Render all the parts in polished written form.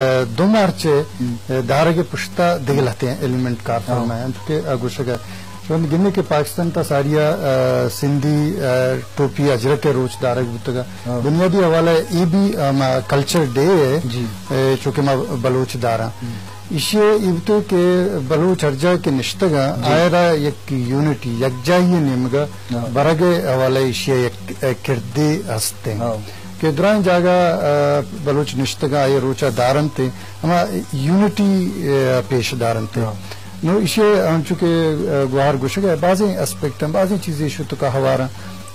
دو مارچه دارگه پشتا دیگلته الیمنت کار فرمایند که گوشگه چون گنه که پاکستان تا ساریا سندھی ٹوپی اجرک روچ دارگ بودگا بنیادی حوالہ ای بھی کلچر ڈے ہے چونکہ میں بلوچ دارا اسے ایبتو کہ بلوچ ارجا کے نشتگا آئرہ یک یونٹی یکجائی نیمگا برگے حوالہ اسے یک کردی ہستے کہ درائن جاگا بلوچ نشتگا آئے روچا دارن تے ہما یونٹی پیش دارن تے نو اسے ہم چونکہ گوہار گوشگا بعضی اسپیکٹ ہیں بعضی چیزیں ایشو تو کا حوارا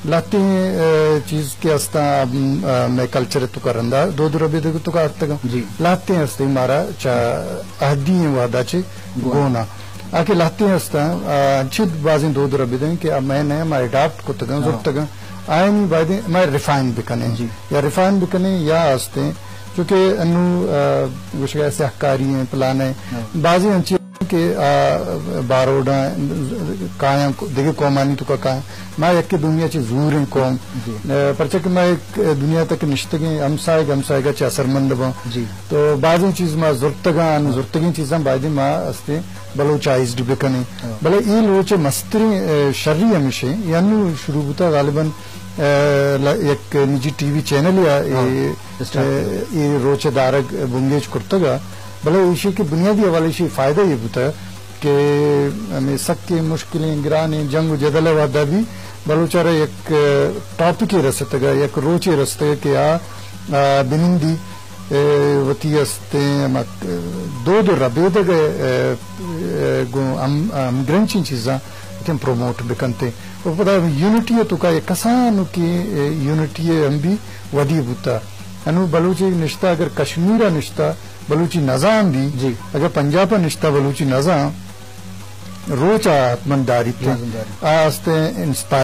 لاتے ہیں چیز کے ہستا میں کلچر تو کا رندہ دو ربی دے تو کا ہستا گا لاتے ہیں ہستا ہمارا اہدی ہیں وعدہ چے گونا آکے لاتے ہیں ہستا چید بعضی دو ربی دیں کہ اب میں نے میں اڈاپٹ کو تگا ضرورت تگا آئینی بعدی میں ریفائن بکنے یا ریفائن بکنے یا ہستے ہیں چونکہ انو گوشگا ایسے حقاری ہیں پلانے بعضی انچی کہ باروڈا کائیں دیکھے قومانی تو کا کائیں میں یک کے دنیا چی زور ہیں قوم پرچہ کہ میں ایک دنیا تک نشتگیں ہمسائے گا چی اثر مند با تو بعضی چیز میں زرتگیں چیزاں بعدی میں استے بلوچائزڈ بکنے بلے یہ لوچے مستری شرری ہمیشہ یعنی شروع ہوتا غالباً ایک نجی ٹی وی چینل یا یہ روچے دارگ بنگیج کرتگا بلے اسی کی بنیادی حوالے سے فائدہ یہ ہوتا ہے کہ ہمیں سکے مشکلیں گرانے جنگ و جدل وعدہ بھی بلوچارہ ایک ٹاپک رستے گا ایک روچے رستے کہ بنندی وتی استے دو ربے دگے گرنچی چیزاں پروموٹ بکنتے اور پتا یونٹی ہے تو کا ایک کسانو کی یونٹی ہم بھی ودی ہوتا انو بلوچی نشتہ اگر کشمیرہ نشتہ بلوچی نظام بھی اگر پنجاب نشتہ بلوچی نظام روچا منداری پہ آستے انسپائر